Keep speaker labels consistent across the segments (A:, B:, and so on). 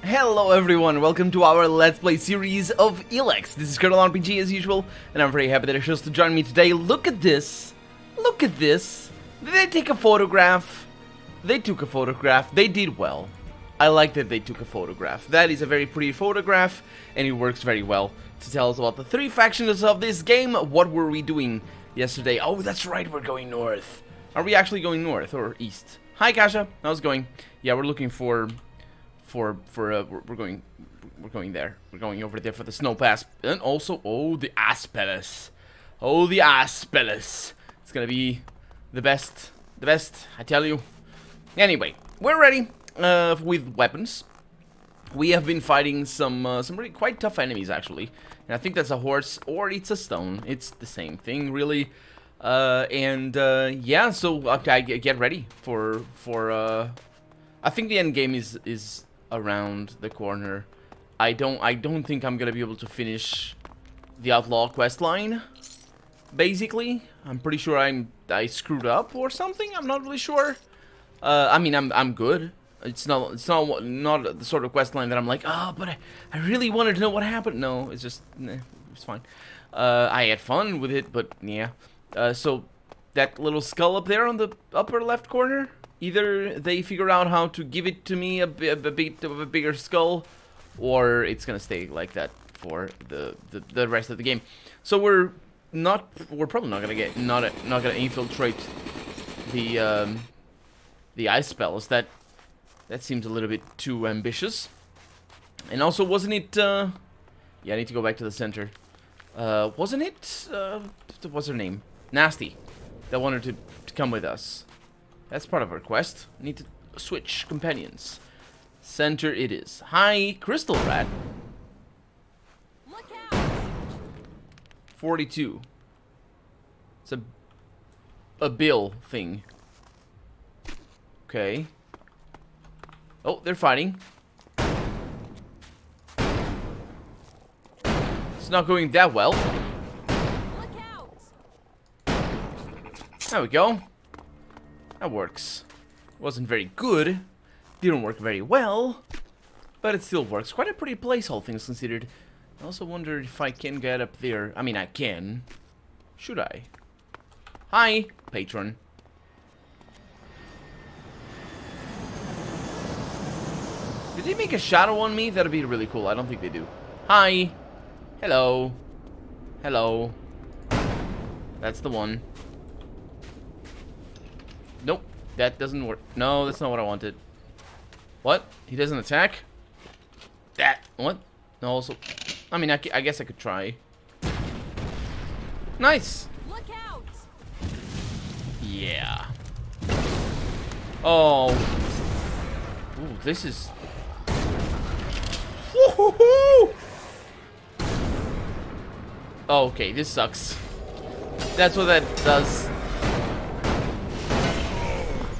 A: Hello everyone, welcome to our Let's Play series of ELEX. This is Colonel RPG as usual, and I'm very happy that you're chose to join me today. Look at this! Look at this! Did they take a photograph? They took a photograph. They did well. I like that they took a photograph. That is a very pretty photograph, and it works very well to tell us about the three factions of this game. What were we doing yesterday? Oh, that's right, we're going north. Are we actually going north or east? Hi, Kasha. How's it going? Yeah, we're looking we're going there. We're going over there for the snow pass, and also the Aspelis. Oh, the Aspelis. It's gonna be the best, I tell you. Anyway, we're ready with weapons. We have been fighting some really quite tough enemies actually, and I think that's a horse or it's a stone. It's the same thing really. Yeah. So okay, get ready for I think the end game is around the corner. I don't think I'm gonna be able to finish the Outlaw quest line. Basically, I'm pretty sure I screwed up or something. I'm not really sure. I mean, I'm good. It's not the sort of quest line that I'm like, but I really wanted to know what happened. No, it's just it's fine. I had fun with it, but yeah. So that little skull up there on the upper left corner. Either they figure out how to give it to me a bit of a bigger skull, or it's gonna stay like that for the rest of the game. So we're probably not gonna infiltrate the ice spells. That seems a little bit too ambitious. And also, wasn't it? Yeah, I need to go back to the center. Wasn't it? What's her name? Nasty. That wanted to come with us. That's part of our quest. Need to switch companions. Center it is. Hi, Crystal Rat.
B: Look out.
A: 42. It's a bill thing. Okay. Oh, they're fighting. It's not going that well.
B: Look out.
A: There we go. That works. Wasn't very good. Didn't work very well. But it still works. Quite a pretty place, all things considered. I also wonder if I can get up there. I mean, I can. Should I? Hi, patron. Did they make a shadow on me? That'd be really cool. I don't think they do. Hi. Hello. Hello. That's the one. Nope, that doesn't work. No, that's not what I wanted. What? He doesn't attack? That. What? No, also. I mean, I guess I could try. Nice.
B: Look out.
A: Yeah. Oh. Ooh, this is. Woohoo! Oh, okay, this sucks. That's what that does.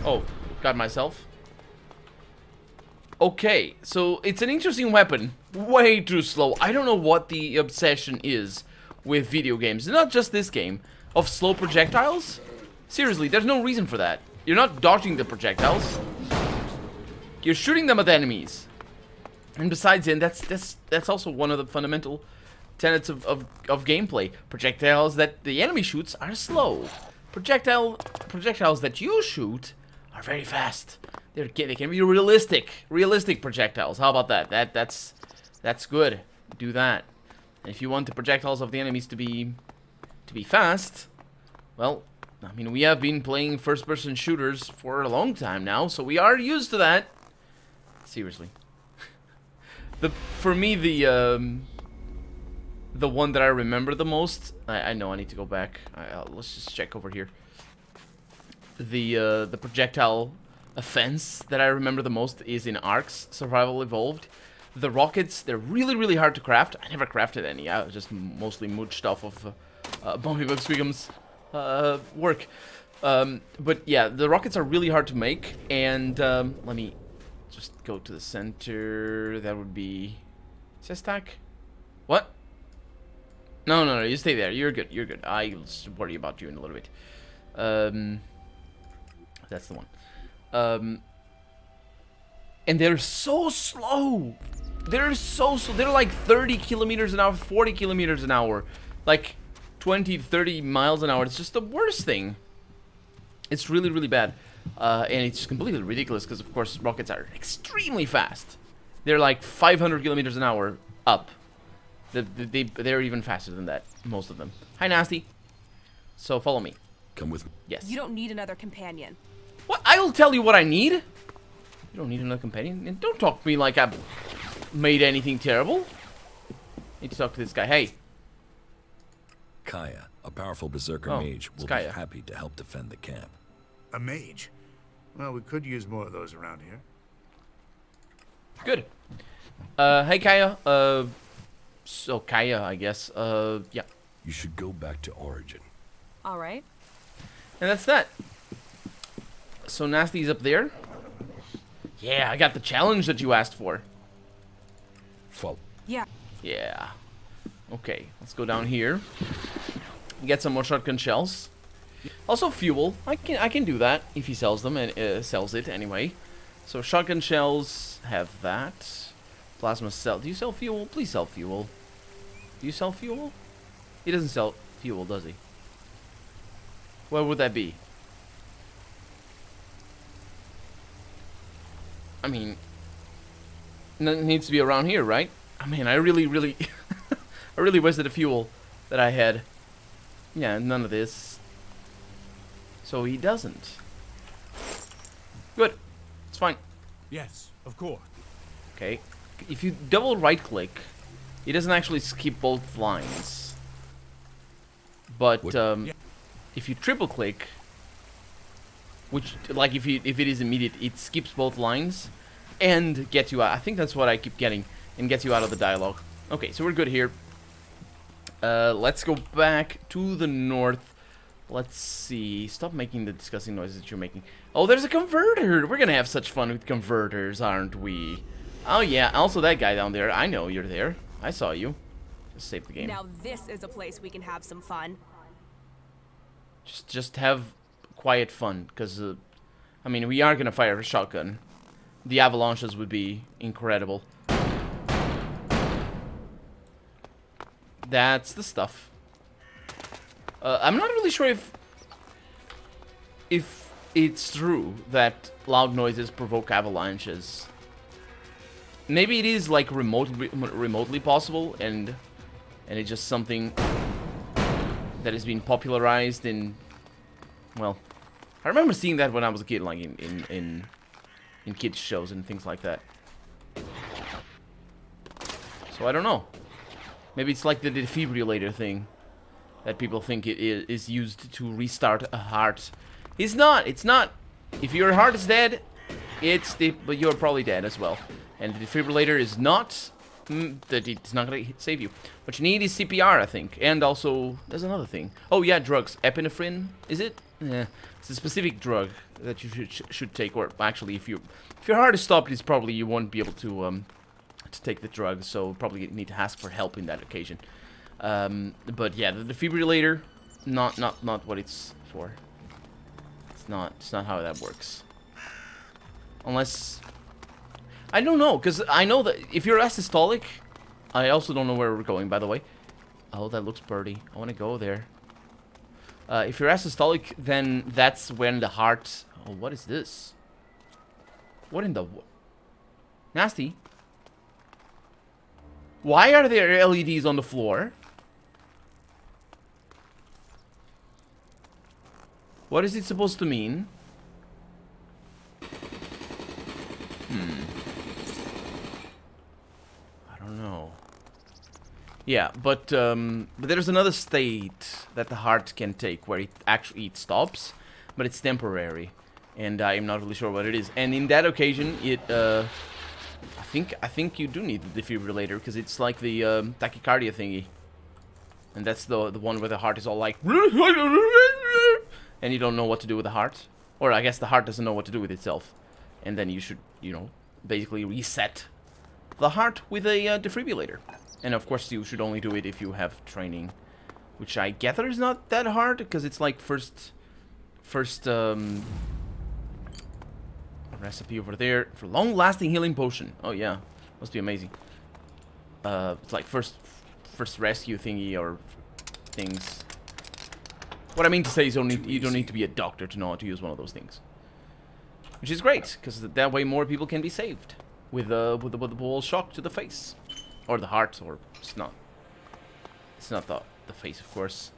A: Oh, got myself. Okay, so it's an interesting weapon. Way too slow. I don't know what the obsession is with video games. Not just this game. Of slow projectiles? Seriously, there's no reason for that. You're not dodging the projectiles. You're shooting them at enemies. And besides, and that's also one of the fundamental tenets of gameplay. Projectiles that the enemy shoots are slow. Projectiles that you shoot are very fast. They can be realistic projectiles. How about that? That's good. Do that. And if you want the projectiles of the enemies to be fast, well, I mean, we have been playing first-person shooters for a long time now, so we are used to that. Seriously. For me, the one that I remember the most, I know I need to go back. Let's just check over here. The projectile offense that I remember the most is in Ark's Survival Evolved. The rockets, they're really hard to craft. I never crafted any. I was just mostly mooched off of Bumpy Bug Squigum's work. But yeah, the rockets are really hard to make. And let me just go to the center. That would be... Is that stack? What? No, you stay there. You're good. I'll worry about you in a little bit. That's the one. And they're so slow. They're so slow. They're like 30 kilometers an hour, 40 kilometers an hour. Like 20, 30 miles an hour. It's just the worst thing. It's really, really bad. And it's completely ridiculous because, of course, rockets are extremely fast. They're like 500 kilometers an hour up. They're even faster than that, most of them. Hi, Nasty. So follow me.
C: Come with me.
A: Yes.
B: You don't need another companion.
A: What? I'll tell you what I need. You don't need another companion. And don't talk to me like I've made anything terrible. Need to talk to this guy. Hey.
C: Kaya, a powerful berserker
A: Oh,
C: mage, will be
A: Kaya.
C: happy to help defend the camp.
D: A mage? Well, we could use more of those around here.
A: Good. Hey, Kaya. So Kaya, I guess. Yeah.
C: You should go back to Origin.
B: All right.
A: And that's that. So Nasty's up there. Yeah, I got the challenge that you asked for.
C: Follow.
B: Yeah.
A: Yeah. Okay, let's go down here. Get some more shotgun shells. Also fuel. I can do that if he sells them and sells it anyway. So shotgun shells have that. Plasma cell. Do you sell fuel? Please sell fuel. Do you sell fuel? He doesn't sell fuel, does he? What would that be? I mean, it needs to be around here, right? I mean, I really, I really wasted the fuel that I had. Yeah, none of this. So he doesn't. Good. It's fine.
D: Yes, of course.
A: Okay. If you double right click, it doesn't actually skip both lines. But if you triple click, which like if it is immediate, it skips both lines and gets you out. I think that's what I keep getting, and gets you out of the dialogue. Okay, so we're good here. Let's go back to the north. Let's see. Stop making the disgusting noises that you're making. Oh, there's a converter. We're gonna have such fun with converters, aren't we? Oh yeah, also that guy down there. I know you're there. I saw you. Just save the game.
B: Now this is a place we can have some fun.
A: Just have quiet fun, because I mean, we are gonna fire a shotgun. The avalanches would be incredible. That's the stuff. I'm not really sure if it's true that loud noises provoke avalanches. Maybe it is like remotely possible, and it's just something that has been popularized in. Well, I remember seeing that when I was a kid, like in kids shows and things like that. So I don't know. Maybe it's like the defibrillator thing that people think it is used to restart a heart. It's not. It's not. If your heart is dead, but you're probably dead as well. And the defibrillator is not. That it's not gonna save you. What you need is CPR, I think, and also there's another thing. Oh yeah, drugs. Epinephrine, is it? Yeah, it's a specific drug that you should take. Or actually, if your heart is stopped, it's probably you won't be able to take the drug. So probably need to ask for help in that occasion. But yeah, the defibrillator, not what it's for. It's not how that works. Unless. I don't know, because I know that if you're asystolic, I also don't know where we're going, by the way. Oh, that looks pretty. I want to go there. If you're asystolic, then that's when the heart... Oh, what is this? What in the... Nasty. Why are there LEDs on the floor? What is it supposed to mean? No. Yeah, but there's another state that the heart can take where it stops, but it's temporary, and I'm not really sure what it is. And in that occasion, I think you do need the defibrillator because it's like the tachycardia thingy, and that's the one where the heart is all like, and you don't know what to do with the heart, or I guess the heart doesn't know what to do with itself, and then you should, you know, basically reset the heart with a defibrillator. And of course you should only do it if you have training, which I gather is not that hard because it's like first Recipe over there for long-lasting healing potion. Oh yeah, must be amazing. It's like first rescue thingy or things. What I mean to say is you don't need to be a doctor to know how to use one of those things, which is great because that way more people can be saved with the whole shock to the face or the heart, or it's not the face, of course.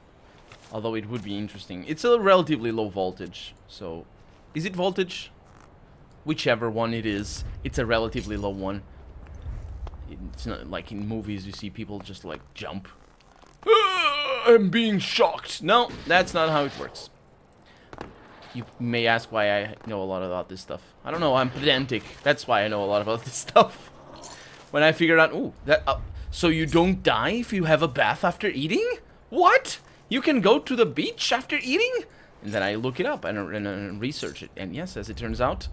A: Although it would be interesting. It's a relatively low voltage, so is it voltage? Whichever one it is, it's a relatively low one. It's not like in movies you see people just like jump. I'm being shocked. No, that's not how it works. You may ask why I know a lot about this stuff. I don't know, I'm pedantic. That's why I know a lot about this stuff. When I figured out, ooh, that so you don't die if you have a bath after eating? What? You can go to the beach after eating? And then I look it up and research it. And yes, as it turns out,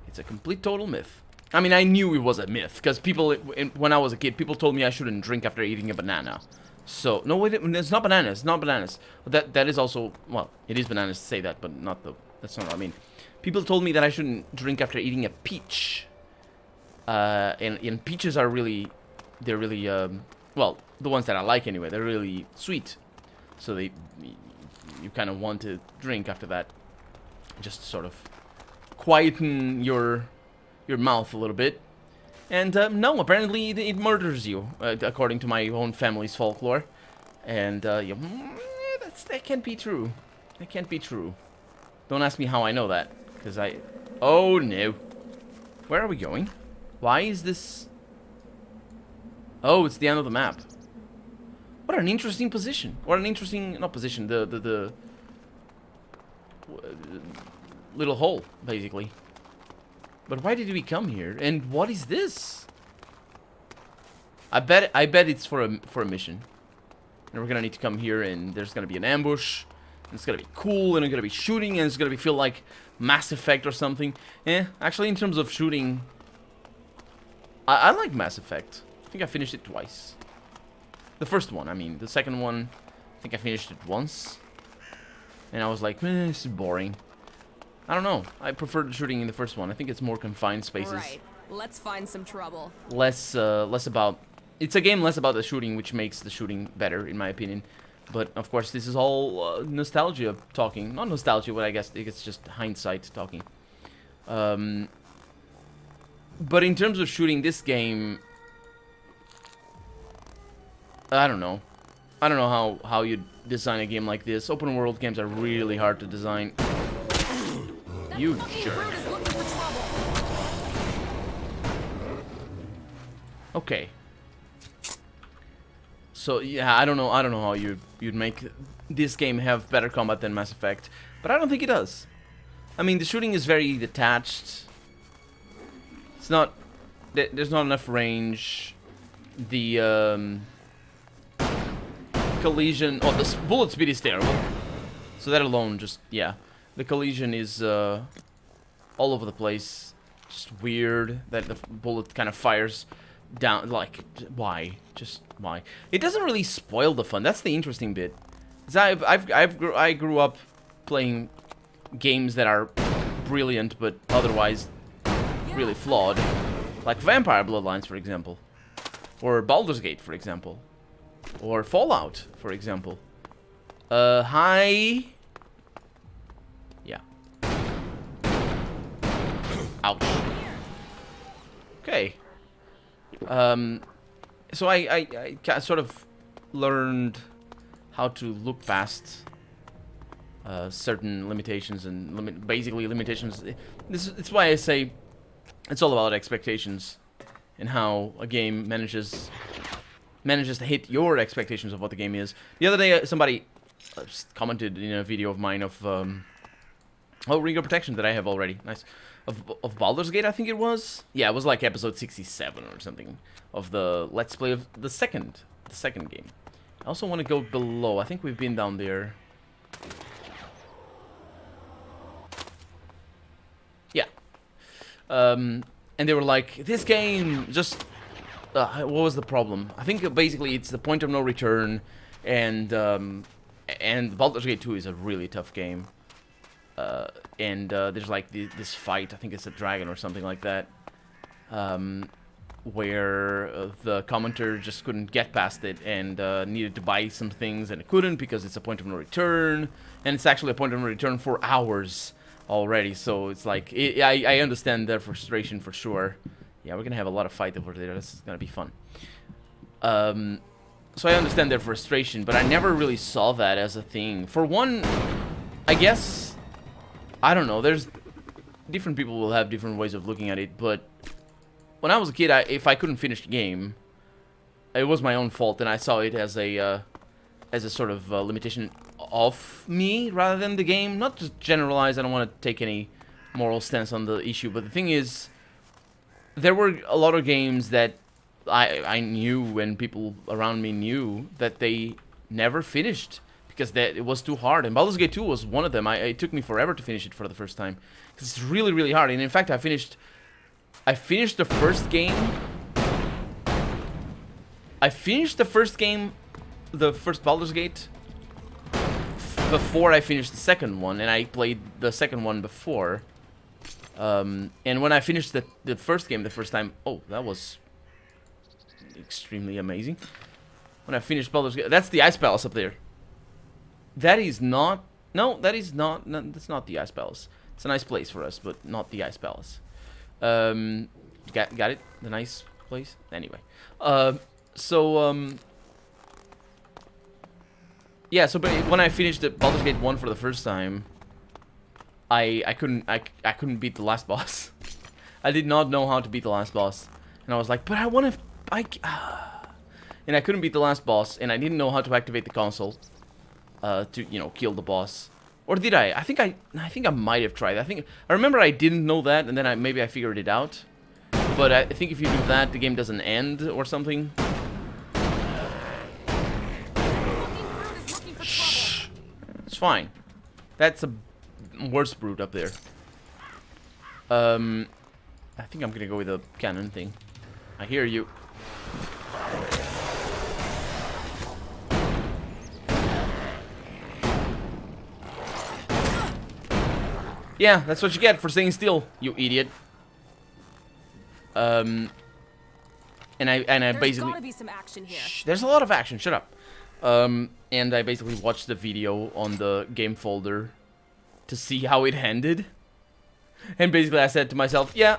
A: it's a complete total myth. I mean, I knew it was a myth, because people, when I was a kid, people told me I shouldn't drink after eating a banana. So, no, wait, it's not bananas, it's not bananas. That is also, well, it is bananas to say that, but not the, that's not what I mean. People told me that I shouldn't drink after eating a peach. And peaches are really, they're really, well, the ones that I like anyway, they're really sweet. So you kind of want to drink after that, just to sort of quieten your mouth a little bit. And no, apparently it murders you, according to my own family's folklore. And that can't be true. That can't be true. Don't ask me how I know that, because oh no. Where are we going? Why is this? Oh, it's the end of the map. What an interesting position. Or an interesting, not position, the little hole, basically. But why did we come here? And what is this? I bet it's for a mission. And we're gonna need to come here, and there's gonna be an ambush. And it's gonna be cool, and it's gonna be shooting, and it's gonna feel like Mass Effect or something. Actually, in terms of shooting, I like Mass Effect. I think I finished it twice. The first one, I mean. The second one, I think I finished it once. And I was like, this is boring. I don't know. I prefer the shooting in the first one. I think it's more confined spaces.
B: Right. Let's find some trouble.
A: Less about... It's a game less about the shooting, which makes the shooting better, in my opinion. But, of course, this is all nostalgia talking. Not nostalgia, but I guess it's just hindsight talking. But in terms of shooting, this game... I don't know. I don't know how you design a game like this. Open world games are really hard to design. You jerk. Okay. So yeah, I don't know how you'd make this game have better combat than Mass Effect, but I don't think it does. I mean, the shooting is very detached. It's not. There's not enough range. The collision. Oh, the bullet speed is terrible. So that alone, just yeah. The collision is all over the place. Just weird that the bullet kind of fires down. Like, why? Just why? It doesn't really spoil the fun. That's the interesting bit. 'Cause I grew up playing games that are brilliant but otherwise really flawed, like Vampire Bloodlines, for example, or Baldur's Gate, for example, or Fallout, for example. Hi. Yeah. Ouch. Okay. So I sort of learned how to look past certain limitations and basically limitations. It's why I say it's all about expectations and how a game manages to hit your expectations of what the game is. The other day, somebody commented in a video of mine of Ring of Protection that I have already. Nice. Of Baldur's Gate, I think it was. Yeah, it was like episode 67 or something of the Let's Play of the second game. I also want to go below. I think we've been down there. Yeah. And they were like, this game just... what was the problem? I think basically it's the point of no return, and Baldur's Gate 2 is a really tough game. and there's like this fight. I think it's a dragon or something like that, where the commenter just couldn't get past it and needed to buy some things, and it couldn't because it's a point of no return, and it's actually a point of no return for hours already. So it's like I understand their frustration for sure. Yeah, we're gonna have a lot of fight over there. This is gonna be fun. So I understand their frustration, but I never really saw that as a thing. For one, I guess, I don't know, there's different people will have different ways of looking at it, but when I was a kid, if I couldn't finish the game, it was my own fault, and I saw it as a sort of limitation of me rather than the game. Not to generalize, I don't want to take any moral stance on the issue, but the thing is, there were a lot of games that I knew, and people around me knew, that they never finished because it was too hard. And Baldur's Gate 2 was one of them. It took me forever to finish it for the first time because it's really, really hard. And in fact, I finished the first game. I finished the first game, the first Baldur's Gate, before I finished the second one, and I played the second one before. And when I finished the first game the first time, oh, that was extremely amazing. When I finished Baldur's Gate, that's the Ice Palace up there. That is not, no, that is not, no, that's not the Ice Palace. It's a nice place for us, but not the Ice Palace. Got it? The nice place? Anyway. Yeah, so but when I finished the Baldur's Gate 1 for the first time, I couldn't beat the last boss. I did not know how to beat the last boss. And I was like, but I want to... And I couldn't beat the last boss, and I didn't know how to activate the console to, you know, kill the boss. Or did I? I think I might have tried. I remember I didn't know that, and then maybe I figured it out. But I think if you do that, the game doesn't end or something. Shh. It's fine. That's a worse brute up there. I think I'm gonna go with the cannon thing. I hear you. Yeah, that's what you get for staying still, you idiot. And I basically...
B: There's gotta be some action here.
A: Shh, there's a lot of action, shut up. And I basically watched the video on the game folder to see how it ended. And basically I said to myself, yeah,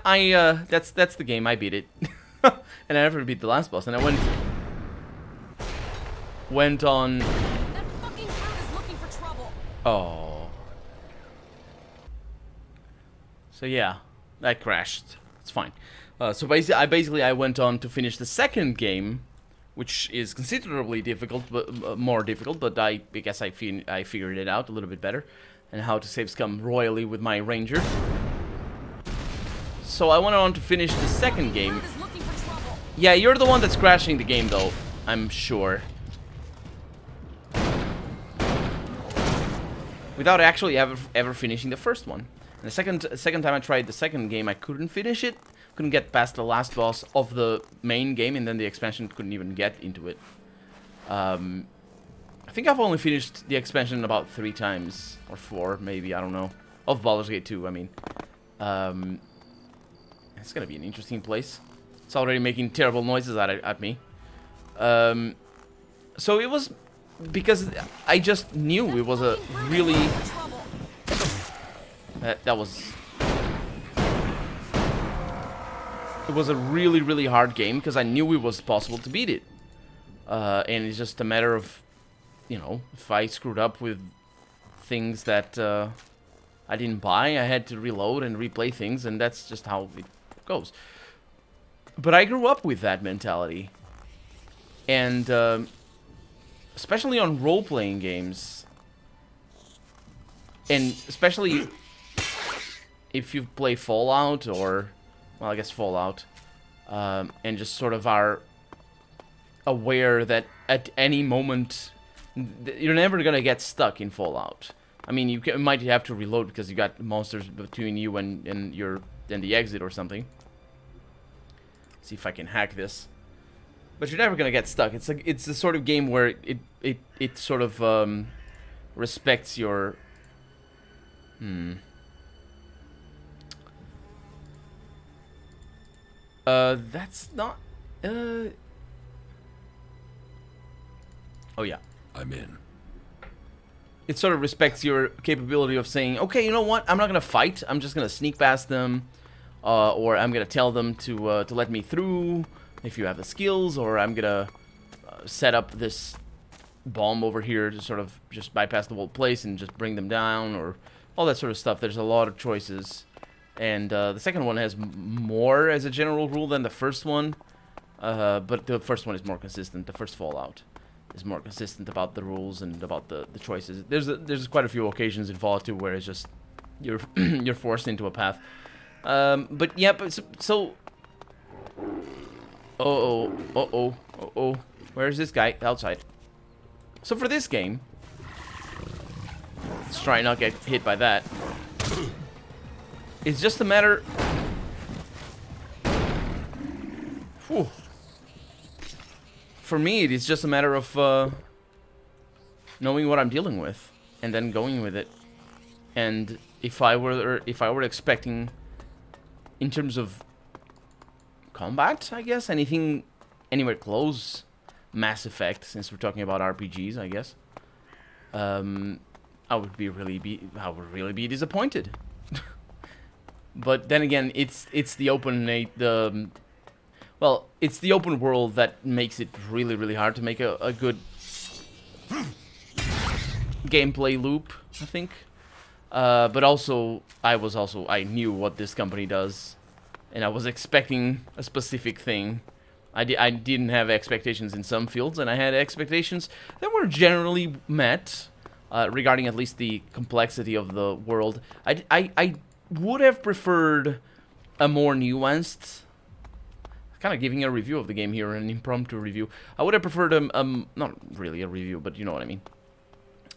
A: that's the game, I beat it. And I never beat the last boss, and I went on...
B: That fucking brute is looking for trouble.
A: Oh. So yeah, that crashed. It's fine. So basically I went on to finish the second game, which is considerably difficult, but more difficult. But I guess I figured it out a little bit better, and how to save scum royally with my ranger. So I went on to finish the second game. Yeah, you're the one that's crashing the game, though, I'm sure. Without actually ever finishing the first one. And the second time I tried the second game, I couldn't finish it. Couldn't get past the last boss of the main game, and then the expansion couldn't even get into it. I think I've only finished the expansion about 3 times, or 4, maybe, I don't know. Of Baldur's Gate 2, I mean. It's gonna be an interesting place. It's already making terrible noises at me. So it was because I just knew it was a really... That was... It was a really, really hard game because I knew it was possible to beat it. And it's just a matter of, you know, if I screwed up with things that I didn't buy, I had to reload and replay things, and that's just how it goes. But I grew up with that mentality. And especially on role-playing games, and especially if you play Fallout or, well, I guess Fallout, and just sort of are aware that at any moment you're never gonna get stuck in Fallout. I mean, you might have to reload because you got monsters between you and the exit or something. See if I can hack this. But you're never gonna get stuck. It's the sort of game where it sort of respects your That's not... Oh, yeah.
C: I'm in.
A: It sort of respects your capability of saying, okay, you know what? I'm not going to fight. I'm just going to sneak past them. Or I'm going to tell them to let me through if you have the skills. Or I'm going to set up this bomb over here to sort of just bypass the whole place and just bring them down. Or all that sort of stuff. There's a lot of choices. And the second one has more as a general rule than the first one. But the first one is more consistent. The first Fallout is more consistent about the rules and about the choices. There's quite a few occasions in Fallout 2 where it's just you're you're forced into a path. But yeah, but so where's this guy? Outside. So for this game, let's try and not get hit by that. It's just a matter. Whew. For me, it is just a matter of knowing what I'm dealing with, and then going with it. And if I were expecting, in terms of combat, I guess anything anywhere close, Mass Effect, since we're talking about RPGs, I guess, I would really be disappointed. But then again, it's the well, it's the open world that makes it really, really hard to make a good gameplay loop, I think. But also, I knew what this company does, and I was expecting a specific thing. I didn't have expectations in some fields, and I had expectations that were generally met, regarding at least the complexity of the world. I would have preferred a more nuanced... Kind of giving a review of the game here, an impromptu review. I would have preferred not really a review, but you know what I mean.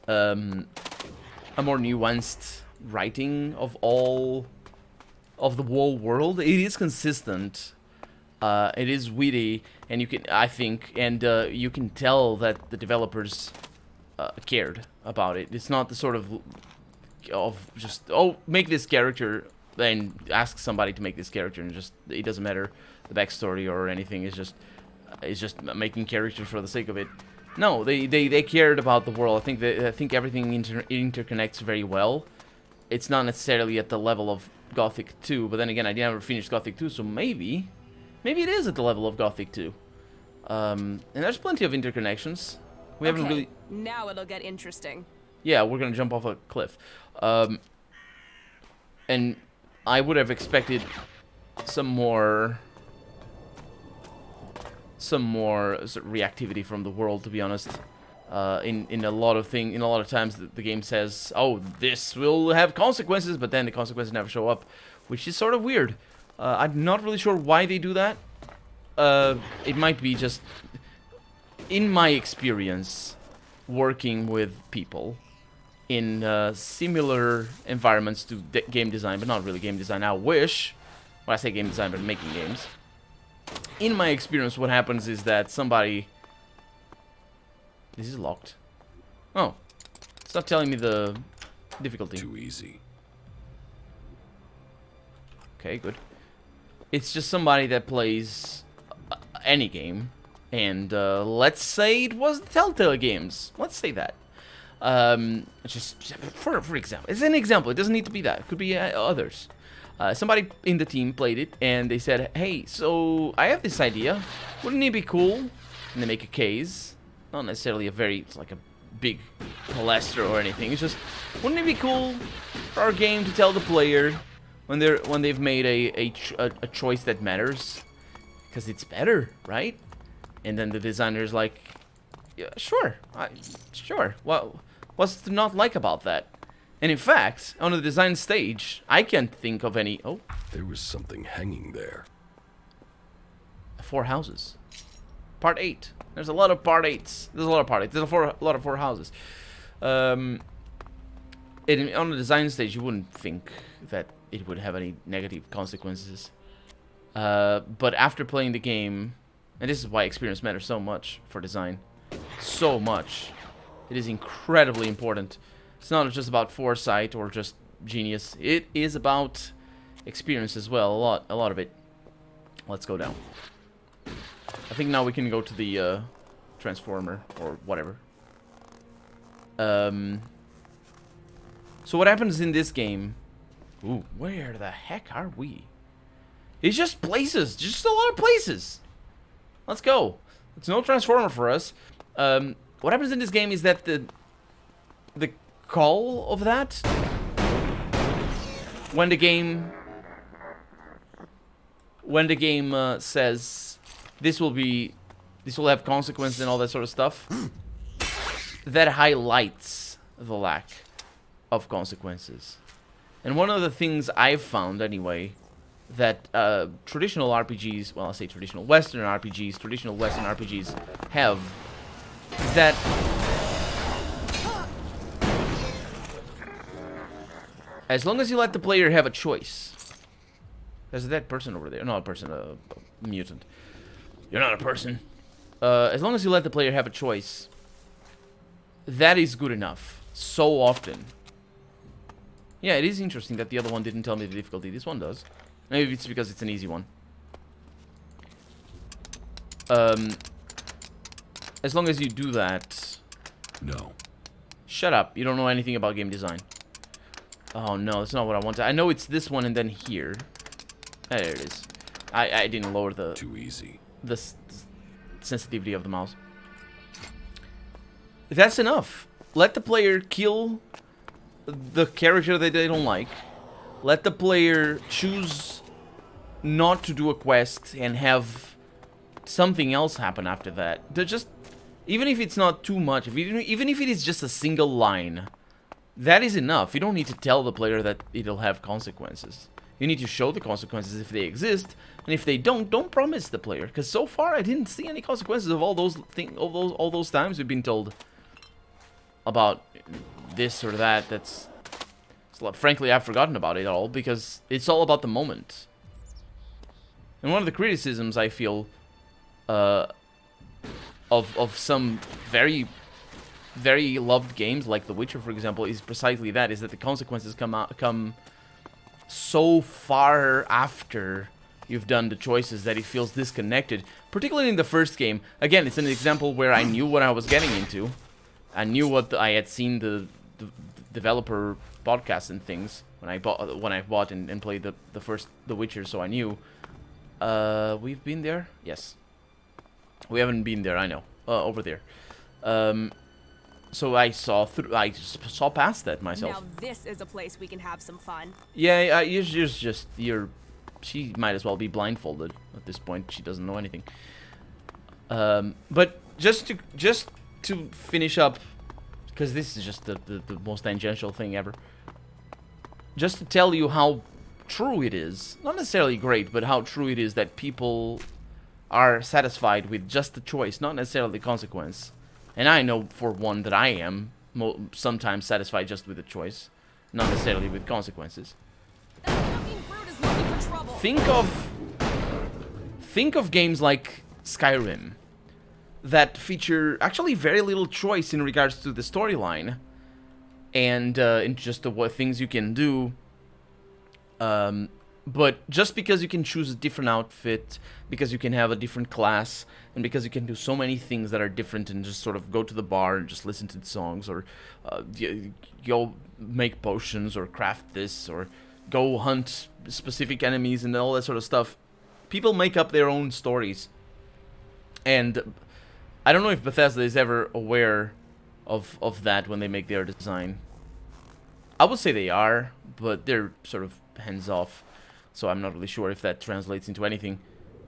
A: A more nuanced writing of all of the whole world. It is consistent. It is witty, and you can, I think, and you can tell that the developers cared about it. It's not the sort of just, oh, make this character, then ask somebody to make this character, and just it doesn't matter the backstory or anything. It's just making characters for the sake of it. No, they cared about the world. I think everything interconnects very well. It's not necessarily at the level of Gothic 2, but then again, I never finished Gothic 2, so maybe it is at the level of Gothic 2. And there's plenty of interconnections. We haven't really...
B: Now it'll get interesting.
A: Yeah, we're gonna jump off a cliff. And I would have expected some more sort of reactivity from the world, to be honest. In a lot of times the game says, oh, this will have consequences, but then the consequences never show up, which is sort of weird. I'm not really sure why they do that. It might be just, in my experience, working with people in similar environments to game design, but not really game design. I wish, when I say game design, but making games. In my experience, what happens is that somebody... This is locked. Oh. It's not telling me the difficulty.
C: Too easy.
A: Okay, good. It's just somebody that plays any game. And let's say it was the Telltale games. Let's say that. Just for example. It's an example. It doesn't need to be that. It could be others. Somebody in the team played it, and they said, hey, so I have this idea. Wouldn't it be cool? And they make a case. Not necessarily it's like a big palestra or anything. It's just, wouldn't it be cool for our game to tell the player when they've made a choice that matters? Because it's better, right? And then the designer's like, yeah, sure. Sure. Well, what's to not like about that? And in fact, on the design stage, I can't think of any... Oh.
C: There was something hanging there.
A: 4 houses. Part 8. There's a lot of part 8s. There's a lot of part 8s. There's a lot of 4 houses. On the design stage, you wouldn't think that it would have any negative consequences. But after playing the game... And this is why experience matters so much for design. So much. It is incredibly important. It's not just about foresight or just genius. It is about experience as well, a lot of it. Let's go down. I think now we can go to the transformer or whatever. So what happens in this game? Ooh, where the heck are we? It's just places, just a lot of places. Let's go. It's no transformer for us. What happens in this game is that the call of that, when the game says this will have consequences and all that sort of stuff, that highlights the lack of consequences. And one of the things I've found anyway, that traditional RPGs, well, I'll say traditional Western RPGs have, is that as long as you let the player have a choice. There's a dead person over there. Not a person, a mutant. You're not a person. As long as you let the player have a choice, that is good enough. So often. Yeah, it is interesting that the other one didn't tell me the difficulty. This one does. Maybe it's because it's an easy one. As long as you do that...
C: No.
A: Shut up. You don't know anything about game design. Oh, no. That's not what I wanted. I know it's this one and then here. There it is. I didn't lower the...
C: Too easy.
A: The sensitivity of the mouse. That's enough. Let the player kill the character that they don't like. Let the player choose not to do a quest and have something else happen after that. They're just, even if it's not too much, even if it is just a single line, that is enough. You don't need to tell the player that it'll have consequences. You need to show the consequences if they exist, and if they don't promise the player. Because so far, I didn't see any consequences of all those all those times we've been told about this or that. That's frankly, I've forgotten about it all because it's all about the moment. And one of the criticisms I feel of some very loved games like The Witcher, for example, is precisely that: is that the consequences come so far after you've done the choices that it feels disconnected. Particularly in the first game. Again, it's an example where I knew what I was getting into. I knew what I had seen the developer podcasts and things when I bought and played the first The Witcher, so I knew. We've been there? Yes. We haven't been there, I know. Over there. So I saw past that myself.
B: Now this is a place we can have some fun.
A: Yeah, she might as well be blindfolded at this point. She doesn't know anything. But just to finish up, because this is just the most tangential thing ever. Just to tell you how true it is, not necessarily great, but how true it is that people are satisfied with just the choice, not necessarily the consequence. And I know for one that I am sometimes satisfied just with the choice, not necessarily with consequences.
B: That fucking brute is looking for trouble.
A: Think of games like Skyrim that feature actually very little choice in regards to the storyline and in just the things you can do. But just because you can choose a different outfit, because you can have a different class, and because you can do so many things that are different and just sort of go to the bar and just listen to the songs, or go make potions, or craft this, or go hunt specific enemies and all that sort of stuff, people make up their own stories. And I don't know if Bethesda is ever aware of that when they make their design. I would say they are, but they're sort of hands off. So I'm not really sure if that translates into anything.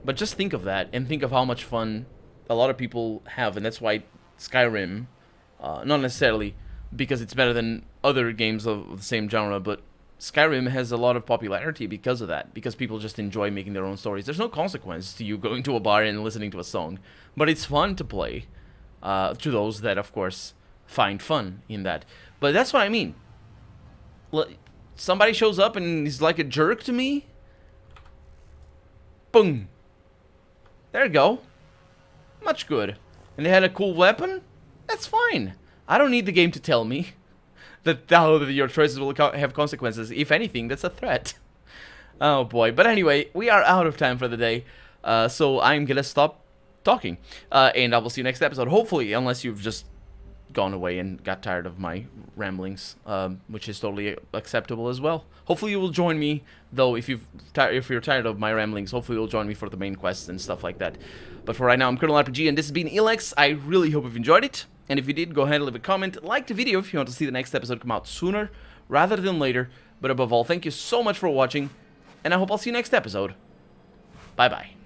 A: But just think of that, and think of how much fun a lot of people have. And that's why Skyrim, not necessarily because it's better than other games of the same genre, but Skyrim has a lot of popularity because of that. Because people just enjoy making their own stories. There's no consequence to you going to a bar and listening to a song. But it's fun to play, to those that, of course, find fun in that. But that's what I mean. Somebody shows up and he's like a jerk to me. Boom. There you go. Much good. And they had a cool weapon? That's fine. I don't need the game to tell me. that your choices will have consequences. If anything, that's a threat. Oh boy. But anyway, we are out of time for the day. So I'm gonna stop talking. And I will see you next episode. Hopefully, unless you've just gone away and got tired of my ramblings, which is totally acceptable as well. Hopefully you will join me, though, if you're tired of my ramblings. Hopefully you'll join me for the main quests and stuff like that. But for right now, I'm Colonel RPG, and this has been ELEX. I really hope you've enjoyed it, and if you did, go ahead and leave a comment, like the video if you want to see the next episode come out sooner rather than later. But above all, thank you so much for watching, and I hope I'll see you next episode. Bye bye.